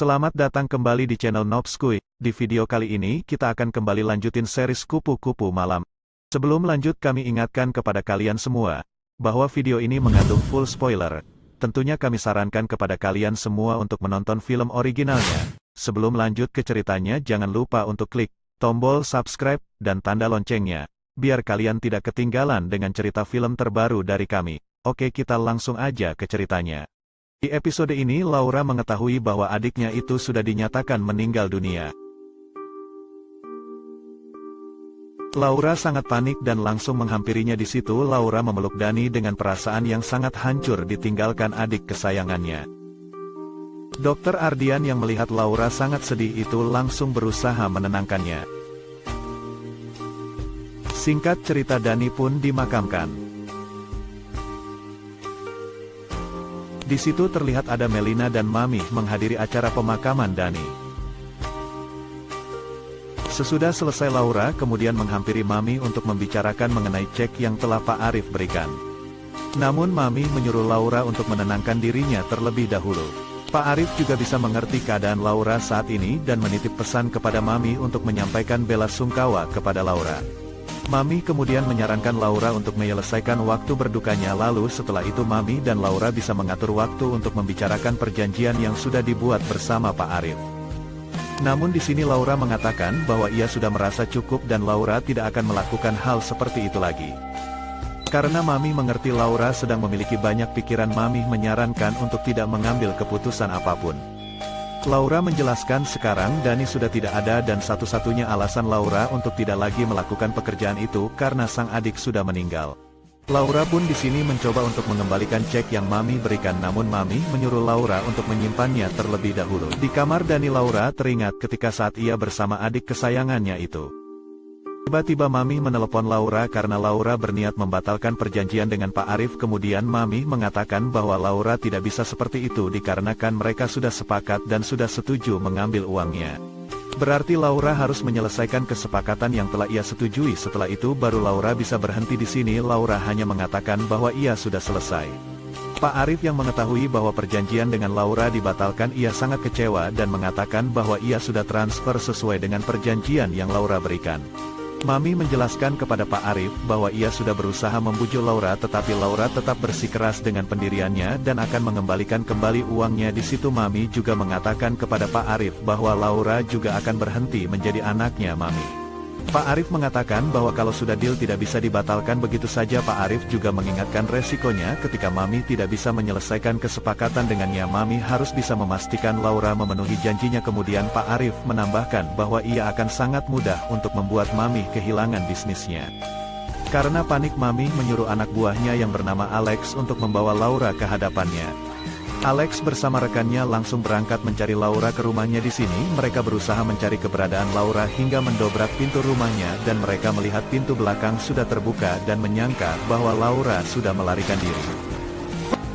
Selamat datang kembali di channel Nobskuy. Di video kali ini kita akan kembali lanjutin series Kupu-Kupu Malam. Sebelum lanjut kami ingatkan kepada kalian semua, bahwa video ini mengandung full spoiler. Tentunya kami sarankan kepada kalian semua untuk menonton film originalnya. Sebelum lanjut ke ceritanya jangan lupa untuk klik tombol subscribe dan tanda loncengnya, biar kalian tidak ketinggalan dengan cerita film terbaru dari kami. Oke, kita langsung aja ke ceritanya. Di episode ini Laura mengetahui bahwa adiknya itu sudah dinyatakan meninggal dunia. Laura sangat panik dan langsung menghampirinya. Di situ Laura memeluk Dani dengan perasaan yang sangat hancur ditinggalkan adik kesayangannya. Dokter Ardian yang melihat Laura sangat sedih itu langsung berusaha menenangkannya. Singkat cerita, Dani pun dimakamkan. Di situ terlihat ada Melina dan Mami menghadiri acara pemakaman Dani. Sesudah selesai, Laura kemudian menghampiri Mami untuk membicarakan mengenai cek yang telah Pak Arif berikan. Namun Mami menyuruh Laura untuk menenangkan dirinya terlebih dahulu. Pak Arif juga bisa mengerti keadaan Laura saat ini dan menitip pesan kepada Mami untuk menyampaikan bela sungkawa kepada Laura. Mami kemudian menyarankan Laura untuk menyelesaikan waktu berdukanya, lalu setelah itu Mami dan Laura bisa mengatur waktu untuk membicarakan perjanjian yang sudah dibuat bersama Pak Arif. Namun di sini Laura mengatakan bahwa ia sudah merasa cukup dan Laura tidak akan melakukan hal seperti itu lagi. Karena Mami mengerti Laura sedang memiliki banyak pikiran, Mami menyarankan untuk tidak mengambil keputusan apapun. Laura menjelaskan sekarang Dani sudah tidak ada dan satu-satunya alasan Laura untuk tidak lagi melakukan pekerjaan itu karena sang adik sudah meninggal. Laura pun di sini mencoba untuk mengembalikan cek yang Mami berikan, namun Mami menyuruh Laura untuk menyimpannya terlebih dahulu. Di kamar Dani, Laura teringat ketika saat ia bersama adik kesayangannya itu. Tiba-tiba Mami menelepon Laura karena Laura berniat membatalkan perjanjian dengan Pak Arif. Kemudian Mami mengatakan bahwa Laura tidak bisa seperti itu dikarenakan mereka sudah sepakat dan sudah setuju mengambil uangnya. Berarti Laura harus menyelesaikan kesepakatan yang telah ia setujui. Setelah itu baru Laura bisa berhenti. Di sini Laura hanya mengatakan bahwa ia sudah selesai. Pak Arif yang mengetahui bahwa perjanjian dengan Laura dibatalkan, ia sangat kecewa dan mengatakan bahwa ia sudah transfer sesuai dengan perjanjian yang Laura berikan. Mami menjelaskan kepada Pak Arif bahwa ia sudah berusaha membujuk Laura, tetapi Laura tetap bersikeras dengan pendiriannya dan akan mengembalikan kembali uangnya. Di situ Mami juga mengatakan kepada Pak Arif bahwa Laura juga akan berhenti menjadi anaknya Mami. Pak Arif mengatakan bahwa kalau sudah deal tidak bisa dibatalkan begitu saja. Pak Arif juga mengingatkan resikonya ketika Mami tidak bisa menyelesaikan kesepakatan dengannya. Mami harus bisa memastikan Laura memenuhi janjinya. Kemudian Pak Arif menambahkan bahwa ia akan sangat mudah untuk membuat Mami kehilangan bisnisnya. Karena panik, Mami menyuruh anak buahnya yang bernama Alex untuk membawa Laura ke hadapannya. Alex bersama rekannya langsung berangkat mencari Laura ke rumahnya. Di sini mereka berusaha mencari keberadaan Laura hingga mendobrak pintu rumahnya dan mereka melihat pintu belakang sudah terbuka dan menyangka bahwa Laura sudah melarikan diri.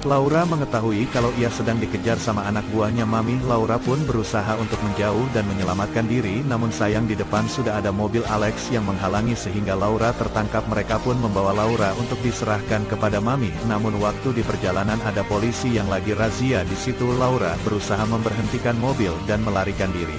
Laura mengetahui kalau ia sedang dikejar sama anak buahnya Mami. Laura pun berusaha untuk menjauh dan menyelamatkan diri, namun sayang di depan sudah ada mobil Alex yang menghalangi sehingga Laura tertangkap. Mereka pun membawa Laura untuk diserahkan kepada Mami. Namun waktu di perjalanan ada polisi yang lagi razia. Di situ Laura berusaha memberhentikan mobil dan melarikan diri.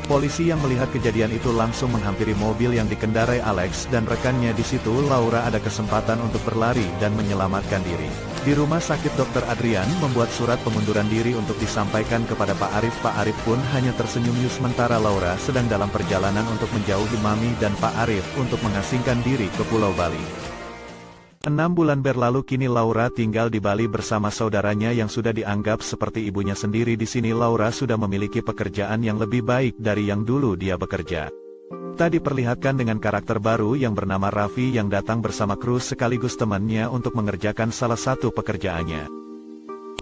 Polisi yang melihat kejadian itu langsung menghampiri mobil yang dikendarai Alex dan rekannya. Di situ Laura ada kesempatan untuk berlari dan menyelamatkan diri. Di rumah sakit Dr. Adrian membuat surat pengunduran diri untuk disampaikan kepada Pak Arif. Pak Arif pun hanya tersenyum sementara Laura sedang dalam perjalanan untuk menjauhi Mami dan Pak Arif untuk mengasingkan diri ke Pulau Bali. 6 bulan berlalu, kini Laura tinggal di Bali bersama saudaranya yang sudah dianggap seperti ibunya sendiri. Di sini Laura sudah memiliki pekerjaan yang lebih baik dari yang dulu dia bekerja. Tadi diperlihatkan dengan karakter baru yang bernama Raffi yang datang bersama kru sekaligus temannya untuk mengerjakan salah satu pekerjaannya.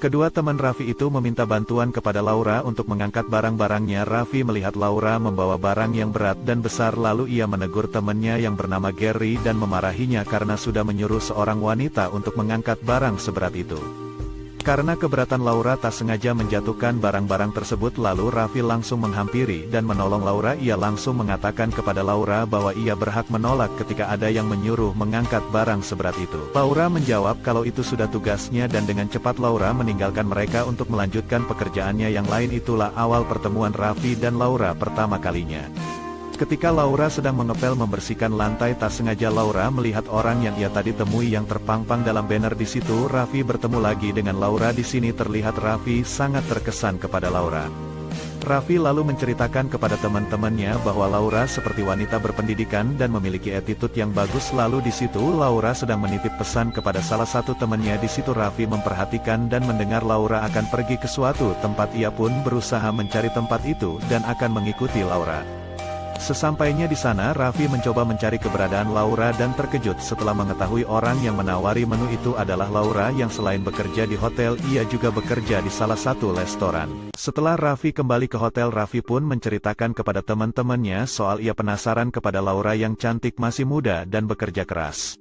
Kedua teman Raffi itu meminta bantuan kepada Laura untuk mengangkat barang-barangnya. Raffi melihat Laura membawa barang yang berat dan besar, lalu ia menegur temannya yang bernama Gary dan memarahinya karena sudah menyuruh seorang wanita untuk mengangkat barang seberat itu. Karena keberatan Laura tak sengaja menjatuhkan barang-barang tersebut, lalu Raffi langsung menghampiri dan menolong Laura. Ia langsung mengatakan kepada Laura bahwa ia berhak menolak ketika ada yang menyuruh mengangkat barang seberat itu. Laura menjawab kalau itu sudah tugasnya dan dengan cepat Laura meninggalkan mereka untuk melanjutkan pekerjaannya yang lain. Itulah awal pertemuan Raffi dan Laura pertama kalinya. Ketika Laura sedang mengepel membersihkan lantai, tak sengaja Laura melihat orang yang ia tadi temui yang terpampang dalam banner di situ. Raffi bertemu lagi dengan Laura di sini. Terlihat Raffi sangat terkesan kepada Laura. Raffi lalu menceritakan kepada teman-temannya bahwa Laura seperti wanita berpendidikan dan memiliki attitude yang bagus. Lalu di situ Laura sedang menitip pesan kepada salah satu temannya. Di situ Raffi memperhatikan dan mendengar Laura akan pergi ke suatu tempat. Ia pun berusaha mencari tempat itu dan akan mengikuti Laura. Sesampainya di sana, Raffi mencoba mencari keberadaan Laura dan terkejut setelah mengetahui orang yang menawari menu itu adalah Laura yang selain bekerja di hotel, ia juga bekerja di salah satu restoran. Setelah Raffi kembali ke hotel, Raffi pun menceritakan kepada teman-temannya soal ia penasaran kepada Laura yang cantik, masih muda, dan bekerja keras.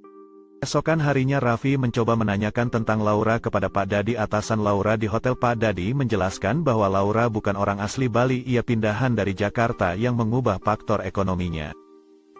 Esokan harinya Raffi mencoba menanyakan tentang Laura kepada Pak Dadi, atasan Laura di hotel. Pak Dadi menjelaskan bahwa Laura bukan orang asli Bali, ia pindahan dari Jakarta yang mengubah faktor ekonominya.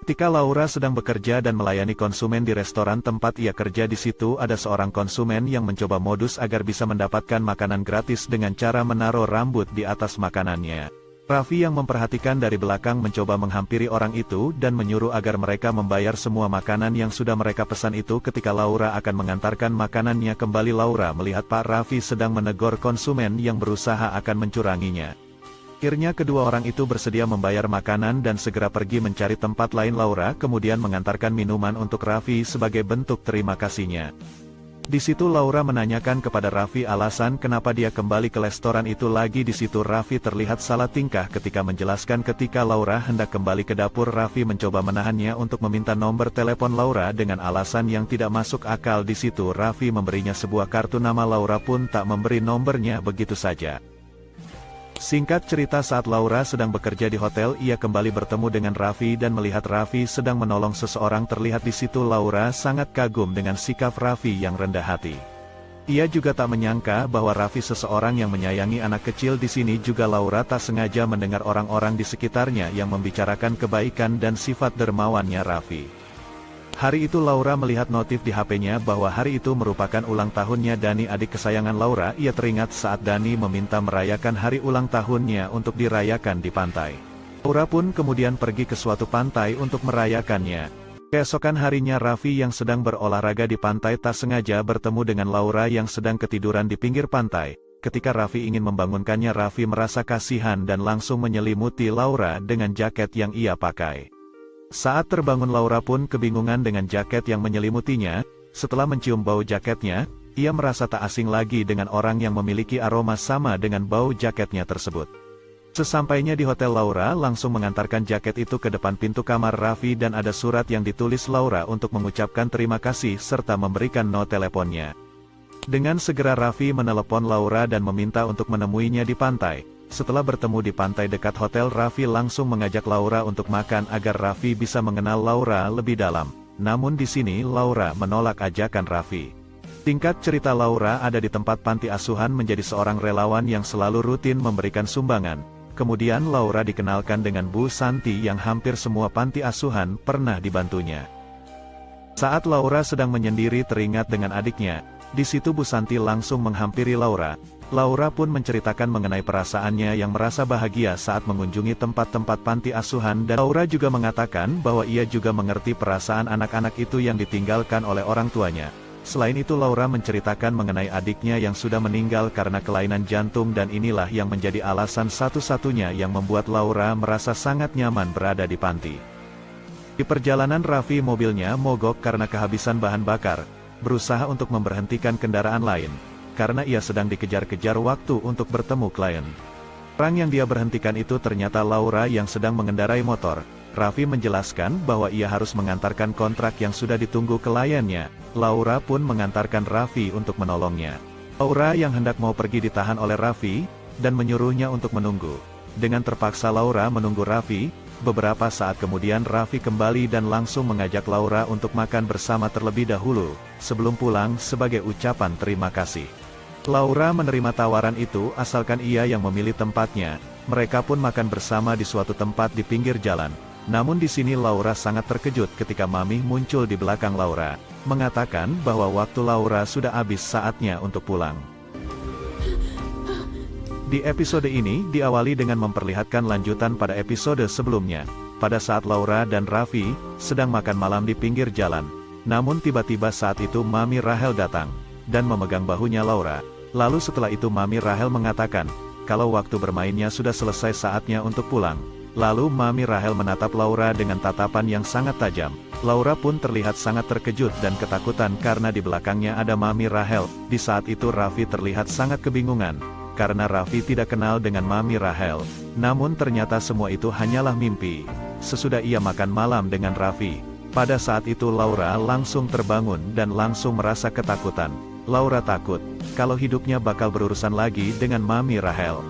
Ketika Laura sedang bekerja dan melayani konsumen di restoran tempat ia kerja, di situ ada seorang konsumen yang mencoba modus agar bisa mendapatkan makanan gratis dengan cara menaruh rambut di atas makanannya. Raffi yang memperhatikan dari belakang mencoba menghampiri orang itu dan menyuruh agar mereka membayar semua makanan yang sudah mereka pesan itu. Ketika Laura akan mengantarkan makanannya kembali, Laura melihat Pak Raffi sedang menegur konsumen yang berusaha akan mencuranginya. Akhirnya kedua orang itu bersedia membayar makanan dan segera pergi mencari tempat lain. Laura kemudian mengantarkan minuman untuk Raffi sebagai bentuk terima kasihnya. Di situ Laura menanyakan kepada Raffi alasan kenapa dia kembali ke restoran itu lagi. Di situ Raffi terlihat salah tingkah ketika menjelaskan. Ketika Laura hendak kembali ke dapur, Raffi mencoba menahannya untuk meminta nomor telepon Laura dengan alasan yang tidak masuk akal. Di situ Raffi memberinya sebuah kartu nama. Laura pun tak memberi nomornya begitu saja. Singkat cerita, saat Laura sedang bekerja di hotel, ia kembali bertemu dengan Raffi dan melihat Raffi sedang menolong seseorang. Terlihat di situ Laura sangat kagum dengan sikap Raffi yang rendah hati. Ia juga tak menyangka bahwa Raffi seseorang yang menyayangi anak kecil. Di sini juga Laura tak sengaja mendengar orang-orang di sekitarnya yang membicarakan kebaikan dan sifat dermawannya Raffi. Hari itu Laura melihat notif di HP-nya bahwa hari itu merupakan ulang tahunnya Dani, adik kesayangan Laura. Ia teringat saat Dani meminta merayakan hari ulang tahunnya untuk dirayakan di pantai. Laura pun kemudian pergi ke suatu pantai untuk merayakannya. Keesokan harinya Raffi yang sedang berolahraga di pantai tak sengaja bertemu dengan Laura yang sedang ketiduran di pinggir pantai. Ketika Raffi ingin membangunkannya, Raffi merasa kasihan dan langsung menyelimuti Laura dengan jaket yang ia pakai. Saat terbangun, Laura pun kebingungan dengan jaket yang menyelimutinya. Setelah mencium bau jaketnya, ia merasa tak asing lagi dengan orang yang memiliki aroma sama dengan bau jaketnya tersebut. Sesampainya di hotel, Laura langsung mengantarkan jaket itu ke depan pintu kamar Raffi dan ada surat yang ditulis Laura untuk mengucapkan terima kasih serta memberikan nomor teleponnya. Dengan segera Raffi menelepon Laura dan meminta untuk menemuinya di pantai. Setelah bertemu di pantai dekat hotel, Raffi langsung mengajak Laura untuk makan agar Raffi bisa mengenal Laura lebih dalam. Namun di sini Laura menolak ajakan Raffi. Singkat cerita, Laura ada di tempat panti asuhan menjadi seorang relawan yang selalu rutin memberikan sumbangan. Kemudian Laura dikenalkan dengan Bu Santi yang hampir semua panti asuhan pernah dibantunya. Saat Laura sedang menyendiri teringat dengan adiknya, di situ Bu Santi langsung menghampiri Laura. Laura pun menceritakan mengenai perasaannya yang merasa bahagia saat mengunjungi tempat-tempat panti asuhan, dan Laura juga mengatakan bahwa ia juga mengerti perasaan anak-anak itu yang ditinggalkan oleh orang tuanya. Selain itu Laura menceritakan mengenai adiknya yang sudah meninggal karena kelainan jantung, dan inilah yang menjadi alasan satu-satunya yang membuat Laura merasa sangat nyaman berada di panti. Di perjalanan Raffi mobilnya mogok karena kehabisan bahan bakar, berusaha untuk memberhentikan kendaraan lain. Karena ia sedang dikejar-kejar waktu untuk bertemu klien. Orang yang dia berhentikan itu ternyata Laura yang sedang mengendarai motor. Raffi menjelaskan bahwa ia harus mengantarkan kontrak yang sudah ditunggu kliennya. Laura pun mengantarkan Raffi untuk menolongnya. Laura yang hendak mau pergi ditahan oleh Raffi, dan menyuruhnya untuk menunggu. Dengan terpaksa Laura menunggu Raffi. Beberapa saat kemudian Raffi kembali dan langsung mengajak Laura untuk makan bersama terlebih dahulu, sebelum pulang sebagai ucapan terima kasih. Laura menerima tawaran itu asalkan ia yang memilih tempatnya. Mereka pun makan bersama di suatu tempat di pinggir jalan. Namun di sini Laura sangat terkejut ketika Mami muncul di belakang Laura, mengatakan bahwa waktu Laura sudah habis, saatnya untuk pulang. Di episode ini diawali dengan memperlihatkan lanjutan pada episode sebelumnya, pada saat Laura dan Raffi sedang makan malam di pinggir jalan. Namun tiba-tiba saat itu Mami Rahel datang dan memegang bahunya Laura. Lalu setelah itu Mami Rahel mengatakan, kalau waktu bermainnya sudah selesai, saatnya untuk pulang. Lalu Mami Rahel menatap Laura dengan tatapan yang sangat tajam. Laura pun terlihat sangat terkejut dan ketakutan karena di belakangnya ada Mami Rahel. Di saat itu Raffi terlihat sangat kebingungan, karena Raffi tidak kenal dengan Mami Rahel. Namun ternyata semua itu hanyalah mimpi. Sesudah ia makan malam dengan Raffi, pada saat itu Laura langsung terbangun dan langsung merasa ketakutan. Laura takut kalau hidupnya bakal berurusan lagi dengan Mami Rahel.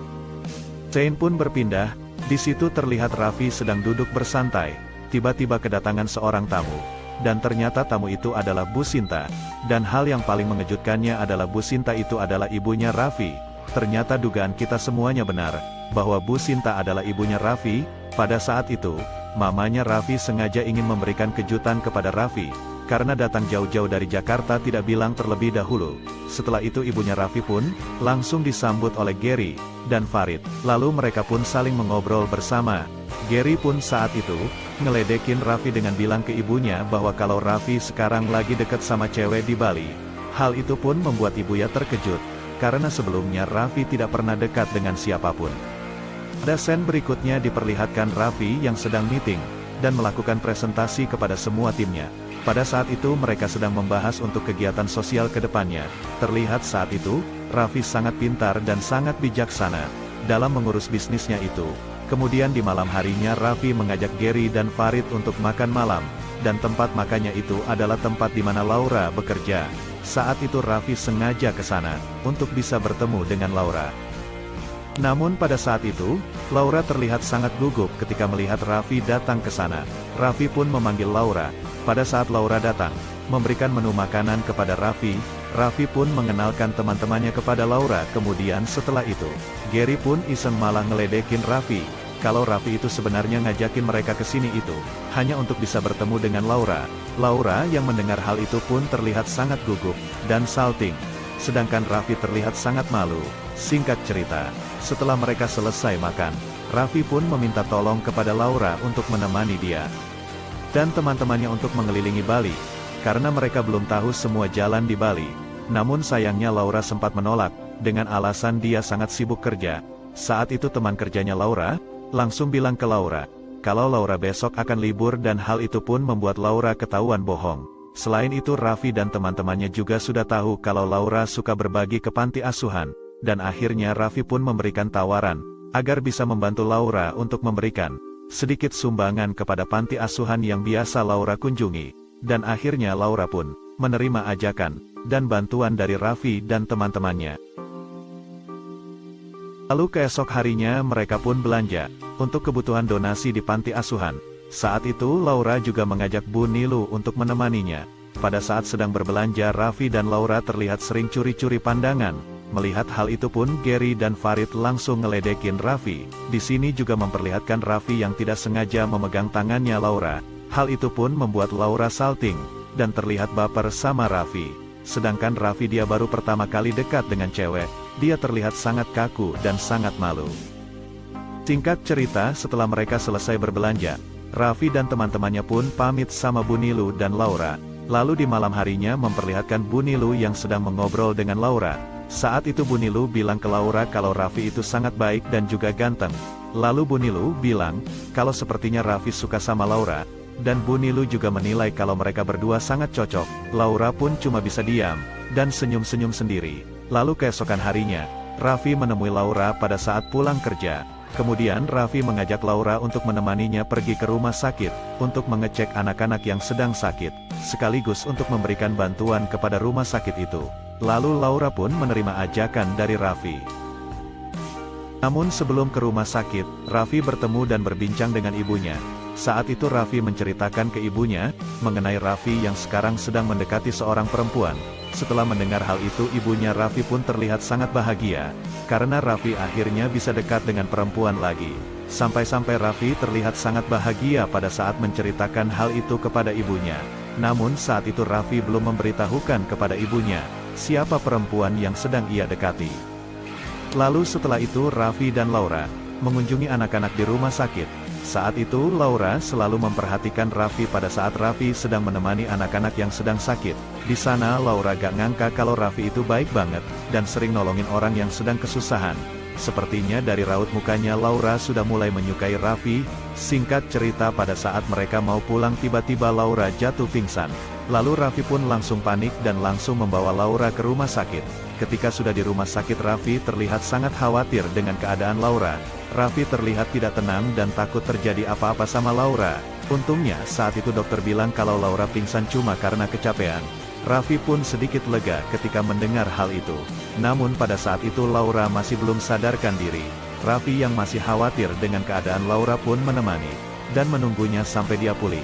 Scene pun berpindah. Di situ terlihat Raffi sedang duduk bersantai. Tiba-tiba kedatangan seorang tamu, dan ternyata tamu itu adalah Bu Sinta. Dan hal yang paling mengejutkannya adalah Bu Sinta itu adalah ibunya Raffi. Ternyata dugaan kita semuanya benar, bahwa Bu Sinta adalah ibunya Raffi. Pada saat itu, mamanya Raffi sengaja ingin memberikan kejutan kepada Raffi, karena datang jauh-jauh dari Jakarta tidak bilang terlebih dahulu. Setelah itu ibunya Raffi pun langsung disambut oleh Gary dan Farid. Lalu mereka pun saling mengobrol bersama. Gary pun saat itu ngeledekin Raffi dengan bilang ke ibunya bahwa kalau Raffi sekarang lagi deket sama cewek di Bali. Hal itu pun membuat ibunya terkejut, karena sebelumnya Raffi tidak pernah dekat dengan siapapun. Pada scene berikutnya diperlihatkan Raffi yang sedang meeting dan melakukan presentasi kepada semua timnya. Pada saat itu mereka sedang membahas untuk kegiatan sosial ke depannya. Terlihat saat itu, Raffi sangat pintar dan sangat bijaksana dalam mengurus bisnisnya itu. Kemudian di malam harinya Raffi mengajak Gary dan Farid untuk makan malam, dan tempat makannya itu adalah tempat di mana Laura bekerja. Saat itu Raffi sengaja ke sana untuk bisa bertemu dengan Laura. Namun pada saat itu, Laura terlihat sangat gugup ketika melihat Raffi datang ke sana. Raffi pun memanggil Laura. Pada saat Laura datang, memberikan menu makanan kepada Raffi, Raffi pun mengenalkan teman-temannya kepada Laura. Kemudian setelah itu, Gary pun iseng malah ngeledekin Raffi, kalau Raffi itu sebenarnya ngajakin mereka ke sini itu hanya untuk bisa bertemu dengan Laura. Laura yang mendengar hal itu pun terlihat sangat gugup dan salting, sedangkan Raffi terlihat sangat malu. Singkat cerita, setelah mereka selesai makan, Raffi pun meminta tolong kepada Laura untuk menemani dia dan teman-temannya untuk mengelilingi Bali, karena mereka belum tahu semua jalan di Bali. Namun sayangnya Laura sempat menolak, dengan alasan dia sangat sibuk kerja. Saat itu teman kerjanya Laura langsung bilang ke Laura, kalau Laura besok akan libur, dan hal itu pun membuat Laura ketahuan bohong. Selain itu Raffi dan teman-temannya juga sudah tahu kalau Laura suka berbagi ke panti asuhan, dan akhirnya Raffi pun memberikan tawaran, agar bisa membantu Laura untuk memberikan sedikit sumbangan kepada panti asuhan yang biasa Laura kunjungi. Dan akhirnya Laura pun menerima ajakan dan bantuan dari Raffi dan teman-temannya. Lalu keesok harinya mereka pun belanja untuk kebutuhan donasi di panti asuhan. Saat itu Laura juga mengajak Bu Nilu untuk menemaninya. Pada saat sedang berbelanja, Raffi dan Laura terlihat sering curi-curi pandangan. Melihat hal itu pun Gary dan Farid langsung ngeledekin Raffi. Di sini juga memperlihatkan Raffi yang tidak sengaja memegang tangannya Laura. Hal itu pun membuat Laura salting dan terlihat baper sama Raffi. Sedangkan Raffi dia baru pertama kali dekat dengan cewek, dia terlihat sangat kaku dan sangat malu. Singkat cerita, setelah mereka selesai berbelanja, Raffi dan teman-temannya pun pamit sama Bu Nilu dan Laura. Lalu di malam harinya memperlihatkan Bu Nilu yang sedang mengobrol dengan Laura. Saat itu Bu Nilu bilang ke Laura kalau Raffi itu sangat baik dan juga ganteng. Lalu Bu Nilu bilang, kalau sepertinya Raffi suka sama Laura, dan Bu Nilu juga menilai kalau mereka berdua sangat cocok. Laura pun cuma bisa diam dan senyum-senyum sendiri. Lalu keesokan harinya, Raffi menemui Laura pada saat pulang kerja. Kemudian Raffi mengajak Laura untuk menemaninya pergi ke rumah sakit, untuk mengecek anak-anak yang sedang sakit, sekaligus untuk memberikan bantuan kepada rumah sakit itu. Lalu Laura pun menerima ajakan dari Raffi. Namun sebelum ke rumah sakit, Raffi bertemu dan berbincang dengan ibunya. Saat itu Raffi menceritakan ke ibunya mengenai Raffi yang sekarang sedang mendekati seorang perempuan. Setelah mendengar hal itu, ibunya Raffi pun terlihat sangat bahagia, karena Raffi akhirnya bisa dekat dengan perempuan lagi. Sampai-sampai Raffi terlihat sangat bahagia pada saat menceritakan hal itu kepada ibunya. Namun saat itu Raffi belum memberitahukan kepada ibunya, siapa perempuan yang sedang ia dekati. Lalu setelah itu Raffi dan Laura mengunjungi anak-anak di rumah sakit. Saat itu Laura selalu memperhatikan Raffi pada saat Raffi sedang menemani anak-anak yang sedang sakit. Di sana Laura gak ngangka kalau Raffi itu baik banget, dan sering nolongin orang yang sedang kesusahan. Sepertinya dari raut mukanya Laura sudah mulai menyukai Raffi. Singkat cerita, pada saat mereka mau pulang tiba-tiba Laura jatuh pingsan. Lalu Raffi pun langsung panik dan langsung membawa Laura ke rumah sakit. Ketika sudah di rumah sakit, Raffi terlihat sangat khawatir dengan keadaan Laura. Raffi terlihat tidak tenang dan takut terjadi apa-apa sama Laura. Untungnya saat itu dokter bilang kalau Laura pingsan cuma karena kecapean. Raffi pun sedikit lega ketika mendengar hal itu. Namun pada saat itu Laura masih belum sadarkan diri. Raffi yang masih khawatir dengan keadaan Laura pun menemani dan menunggunya sampai dia pulih.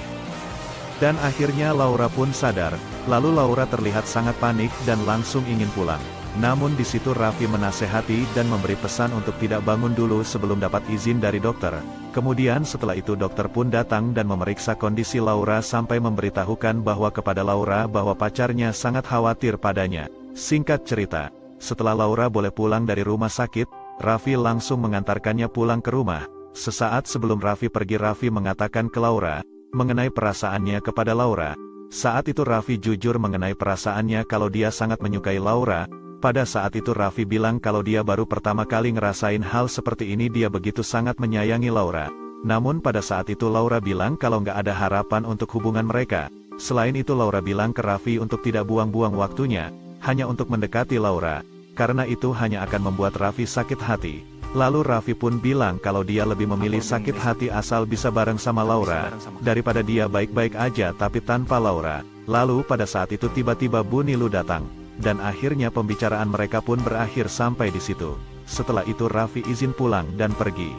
Dan akhirnya Laura pun sadar. Lalu Laura terlihat sangat panik dan langsung ingin pulang. Namun di situ Raffi menasehati dan memberi pesan untuk tidak bangun dulu sebelum dapat izin dari dokter. Kemudian setelah itu dokter pun datang dan memeriksa kondisi Laura sampai memberitahukan bahwa kepada Laura bahwa pacarnya sangat khawatir padanya. Singkat cerita, setelah Laura boleh pulang dari rumah sakit, Raffi langsung mengantarkannya pulang ke rumah. Sesaat sebelum Raffi pergi, Raffi mengatakan ke Laura mengenai perasaannya kepada Laura. Saat itu Raffi jujur mengenai perasaannya kalau dia sangat menyukai Laura. Pada saat itu Raffi bilang kalau dia baru pertama kali ngerasain hal seperti ini, dia begitu sangat menyayangi Laura. Namun pada saat itu Laura bilang kalau nggak ada harapan untuk hubungan mereka. Selain itu Laura bilang ke Raffi untuk tidak buang-buang waktunya, hanya untuk mendekati Laura, karena itu hanya akan membuat Raffi sakit hati. Lalu Raffi pun bilang kalau dia lebih memilih sakit hati asal bisa bareng sama Laura, daripada dia baik-baik aja tapi tanpa Laura. Lalu pada saat itu tiba-tiba Bu Nilu datang. Dan akhirnya pembicaraan mereka pun berakhir sampai di situ. Setelah itu Raffi izin pulang dan pergi.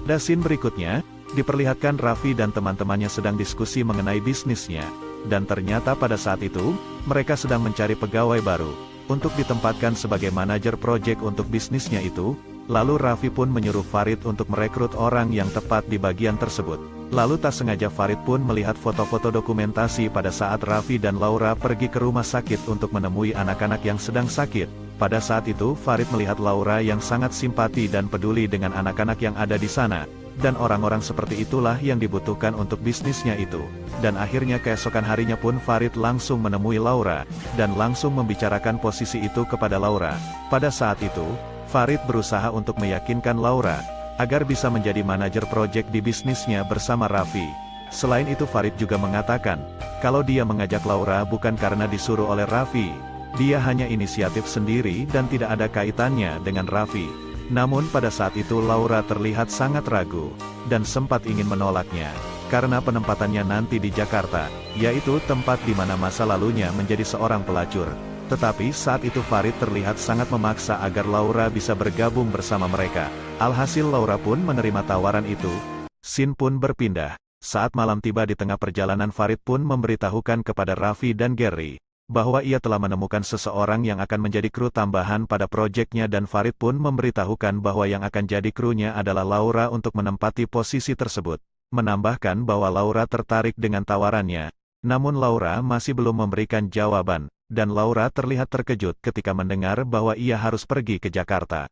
Scene berikutnya, diperlihatkan Raffi dan teman-temannya sedang diskusi mengenai bisnisnya. Dan ternyata pada saat itu, mereka sedang mencari pegawai baru, untuk ditempatkan sebagai manajer proyek untuk bisnisnya itu. Lalu Raffi pun menyuruh Farid untuk merekrut orang yang tepat di bagian tersebut. Lalu tak sengaja Farid pun melihat foto-foto dokumentasi pada saat Raffi dan Laura pergi ke rumah sakit untuk menemui anak-anak yang sedang sakit. Pada saat itu Farid melihat Laura yang sangat simpati dan peduli dengan anak-anak yang ada di sana. Dan orang-orang seperti itulah yang dibutuhkan untuk bisnisnya itu. Dan akhirnya keesokan harinya pun Farid langsung menemui Laura, dan langsung membicarakan posisi itu kepada Laura. Pada saat itu, Farid berusaha untuk meyakinkan Laura agar bisa menjadi manajer proyek di bisnisnya bersama Raffi. Selain itu Farid juga mengatakan kalau dia mengajak Laura bukan karena disuruh oleh Raffi. Dia hanya inisiatif sendiri dan tidak ada kaitannya dengan Raffi. Namun pada saat itu Laura terlihat sangat ragu dan sempat ingin menolaknya karena penempatannya nanti di Jakarta, yaitu tempat di mana masa lalunya menjadi seorang pelacur. Tetapi saat itu Farid terlihat sangat memaksa agar Laura bisa bergabung bersama mereka. Alhasil Laura pun menerima tawaran itu. Scene pun berpindah. Saat malam tiba di tengah perjalanan, Farid pun memberitahukan kepada Raffi dan Gary bahwa ia telah menemukan seseorang yang akan menjadi kru tambahan pada proyeknya, dan Farid pun memberitahukan bahwa yang akan jadi krunya adalah Laura untuk menempati posisi tersebut. Menambahkan bahwa Laura tertarik dengan tawarannya. Namun Laura masih belum memberikan jawaban. Dan Laura terlihat terkejut ketika mendengar bahwa ia harus pergi ke Jakarta.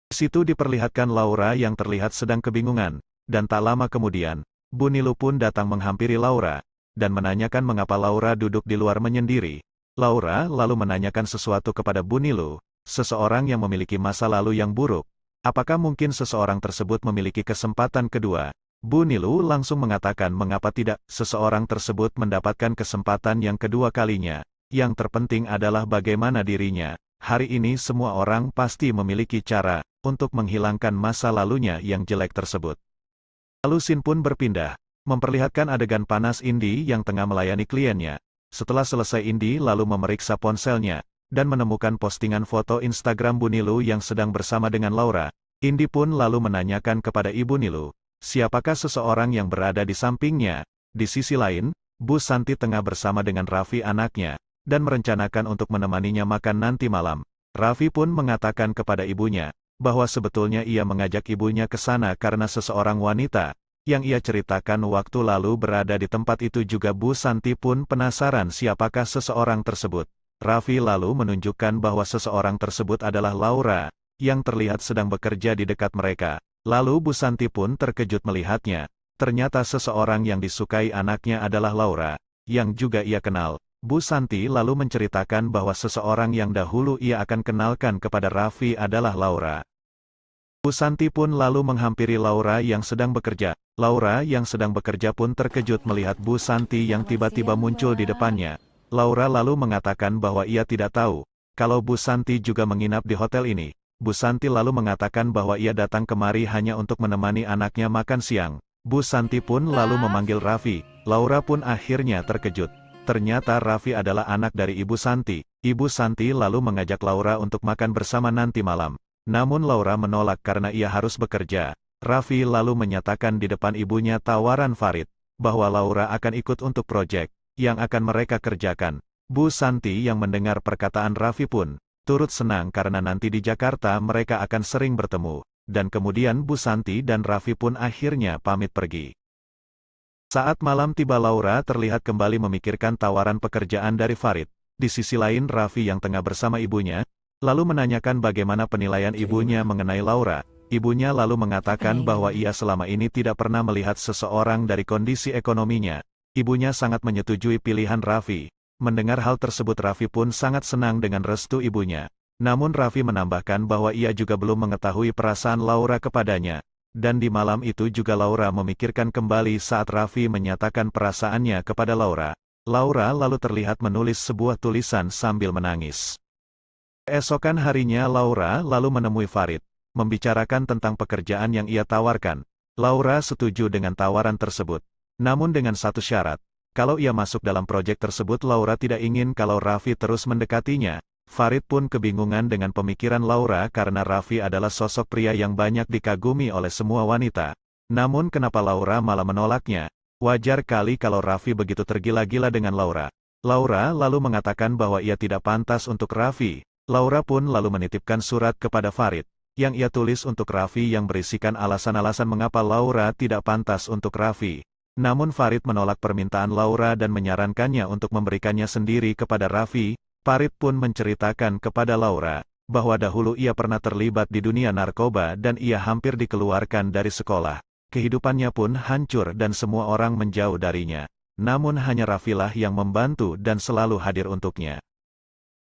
Di situ diperlihatkan Laura yang terlihat sedang kebingungan, dan tak lama kemudian, Bu Nilu pun datang menghampiri Laura, dan menanyakan mengapa Laura duduk di luar menyendiri. Laura lalu menanyakan sesuatu kepada Bu Nilu, seseorang yang memiliki masa lalu yang buruk. Apakah mungkin seseorang tersebut memiliki kesempatan kedua? Bu Nilu langsung mengatakan mengapa tidak, seseorang tersebut mendapatkan kesempatan yang kedua kalinya. Yang terpenting adalah bagaimana dirinya. Hari ini semua orang pasti memiliki cara untuk menghilangkan masa lalunya yang jelek tersebut. Lalu scene pun berpindah, memperlihatkan adegan panas Indi yang tengah melayani kliennya. Setelah selesai, Indi lalu memeriksa ponselnya, dan menemukan postingan foto Instagram Bu Nilu yang sedang bersama dengan Laura. Indi pun lalu menanyakan kepada Ibu Nilu, siapakah seseorang yang berada di sampingnya. Di sisi lain, Bu Santi tengah bersama dengan Raffi anaknya. dan merencanakan untuk menemaninya makan nanti malam. Raffi pun mengatakan kepada ibunya, bahwa sebetulnya ia mengajak ibunya ke sana karena seseorang wanita, yang ia ceritakan waktu lalu berada di tempat itu juga. Bu Santi pun penasaran siapakah seseorang tersebut. Raffi lalu menunjukkan bahwa seseorang tersebut adalah Laura, yang terlihat sedang bekerja di dekat mereka. Lalu Bu Santi pun terkejut melihatnya. Ternyata seseorang yang disukai anaknya adalah Laura, yang juga ia kenal. Bu Santi lalu menceritakan bahwa seseorang yang dahulu ia akan kenalkan kepada Raffi adalah Laura. Bu Santi pun lalu menghampiri Laura yang sedang bekerja. Laura yang sedang bekerja pun terkejut melihat Bu Santi yang tiba-tiba muncul di depannya. Laura lalu mengatakan bahwa ia tidak tahu, kalau Bu Santi juga menginap di hotel ini. Bu Santi lalu mengatakan bahwa ia datang kemari hanya untuk menemani anaknya makan siang. Bu Santi pun lalu memanggil Raffi. Laura pun akhirnya terkejut. Ternyata Raffi adalah anak dari Ibu Santi. Ibu Santi lalu mengajak Laura untuk makan bersama nanti malam. Namun Laura menolak karena ia harus bekerja. Raffi lalu menyatakan di depan ibunya tawaran Farid, bahwa Laura akan ikut untuk proyek yang akan mereka kerjakan. Bu Santi yang mendengar perkataan Raffi pun turut senang karena nanti di Jakarta mereka akan sering bertemu. Dan kemudian Bu Santi dan Raffi pun akhirnya pamit pergi. Saat malam tiba, Laura terlihat kembali memikirkan tawaran pekerjaan dari Farid. Di sisi lain Raffi yang tengah bersama ibunya, lalu menanyakan bagaimana penilaian ibunya mengenai Laura. Ibunya lalu mengatakan bahwa ia selama ini tidak pernah melihat seseorang dari kondisi ekonominya. Ibunya sangat menyetujui pilihan Raffi. Mendengar hal tersebut Raffi pun sangat senang dengan restu ibunya. Namun Raffi menambahkan bahwa ia juga belum mengetahui perasaan Laura kepadanya. Dan di malam itu juga Laura memikirkan kembali saat Raffi menyatakan perasaannya kepada Laura. Laura lalu terlihat menulis sebuah tulisan sambil menangis. Keesokan harinya Laura lalu menemui Farid, membicarakan tentang pekerjaan yang ia tawarkan. Laura setuju dengan tawaran tersebut. Namun dengan satu syarat, kalau ia masuk dalam proyek tersebut Laura tidak ingin kalau Raffi terus mendekatinya. Farid pun kebingungan dengan pemikiran Laura karena Raffi adalah sosok pria yang banyak dikagumi oleh semua wanita. Namun kenapa Laura malah menolaknya? Wajar kali kalau Raffi begitu tergila-gila dengan Laura. Laura lalu mengatakan bahwa ia tidak pantas untuk Raffi. Laura pun lalu menitipkan surat kepada Farid, yang ia tulis untuk Raffi yang berisikan alasan-alasan mengapa Laura tidak pantas untuk Raffi. Namun Farid menolak permintaan Laura dan menyarankannya untuk memberikannya sendiri kepada Raffi. Farid pun menceritakan kepada Laura, bahwa dahulu ia pernah terlibat di dunia narkoba dan ia hampir dikeluarkan dari sekolah. Kehidupannya pun hancur dan semua orang menjauh darinya. Namun hanya Raffilah yang membantu dan selalu hadir untuknya.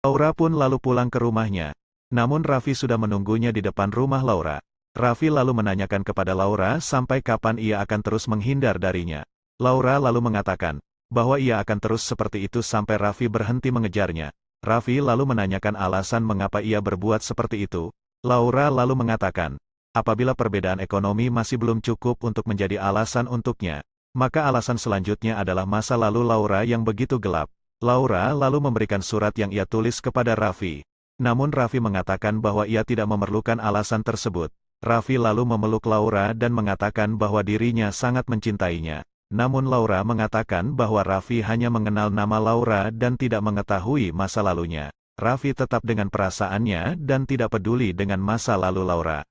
Laura pun lalu pulang ke rumahnya. Namun Raffi sudah menunggunya di depan rumah Laura. Raffi lalu menanyakan kepada Laura sampai kapan ia akan terus menghindar darinya. Laura lalu mengatakan, bahwa ia akan terus seperti itu sampai Raffi berhenti mengejarnya. Raffi lalu menanyakan alasan mengapa ia berbuat seperti itu. Laura lalu mengatakan, apabila perbedaan ekonomi masih belum cukup untuk menjadi alasan untuknya, maka alasan selanjutnya adalah masa lalu Laura yang begitu gelap. Laura lalu memberikan surat yang ia tulis kepada Raffi. Namun Raffi mengatakan bahwa ia tidak memerlukan alasan tersebut. Raffi lalu memeluk Laura dan mengatakan bahwa dirinya sangat mencintainya. Namun Laura mengatakan bahwa Raffi hanya mengenal nama Laura dan tidak mengetahui masa lalunya. Raffi tetap dengan perasaannya dan tidak peduli dengan masa lalu Laura.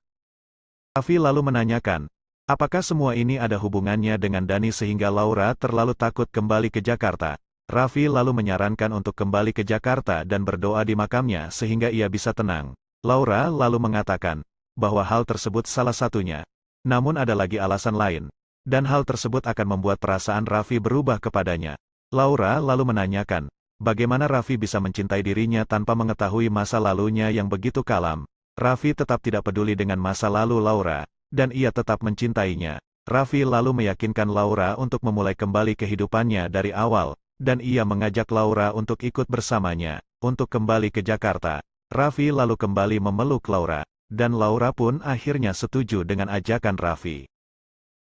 Raffi lalu menanyakan, apakah semua ini ada hubungannya dengan Dani sehingga Laura terlalu takut kembali ke Jakarta. Raffi lalu menyarankan untuk kembali ke Jakarta dan berdoa di makamnya sehingga ia bisa tenang. Laura lalu mengatakan, bahwa hal tersebut salah satunya. Namun ada lagi alasan lain. Dan hal tersebut akan membuat perasaan Raffi berubah kepadanya. Laura lalu menanyakan, bagaimana Raffi bisa mencintai dirinya tanpa mengetahui masa lalunya yang begitu kelam. Raffi tetap tidak peduli dengan masa lalu Laura, dan ia tetap mencintainya. Raffi lalu meyakinkan Laura untuk memulai kembali kehidupannya dari awal, dan ia mengajak Laura untuk ikut bersamanya, untuk kembali ke Jakarta. Raffi lalu kembali memeluk Laura, dan Laura pun akhirnya setuju dengan ajakan Raffi.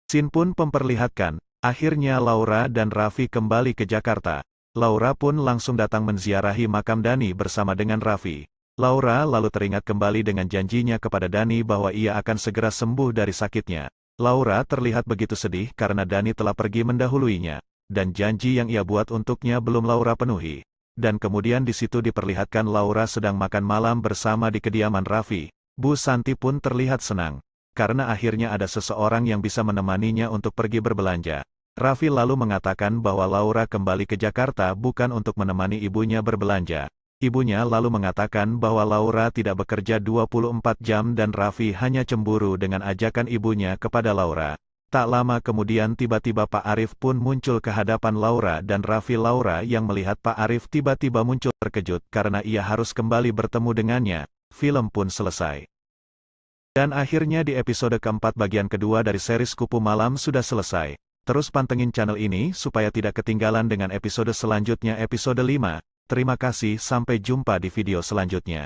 Scene pun memperlihatkan, akhirnya Laura dan Raffi kembali ke Jakarta. Laura pun langsung datang menziarahi makam Dani bersama dengan Raffi. Laura lalu teringat kembali dengan janjinya kepada Dani bahwa ia akan segera sembuh dari sakitnya. Laura terlihat begitu sedih karena Dani telah pergi mendahuluinya, dan janji yang ia buat untuknya belum Laura penuhi. dan kemudian di situ diperlihatkan Laura sedang makan malam bersama di kediaman Raffi. Bu Santi pun terlihat senang, karena akhirnya ada seseorang yang bisa menemaninya untuk pergi berbelanja. Raffi lalu mengatakan bahwa Laura kembali ke Jakarta bukan untuk menemani ibunya berbelanja. Ibunya lalu mengatakan bahwa Laura tidak bekerja 24 jam dan Raffi hanya cemburu dengan ajakan ibunya kepada Laura. Tak lama kemudian tiba-tiba Pak Arif pun muncul ke hadapan Laura dan Raffi. Laura yang melihat Pak Arif tiba-tiba muncul terkejut karena ia harus kembali bertemu dengannya. Film pun selesai. Dan akhirnya di episode keempat bagian kedua dari series Kupu Malam sudah selesai. Terus pantengin channel ini supaya tidak ketinggalan dengan episode selanjutnya episode 5. Terima kasih, sampai jumpa di video selanjutnya.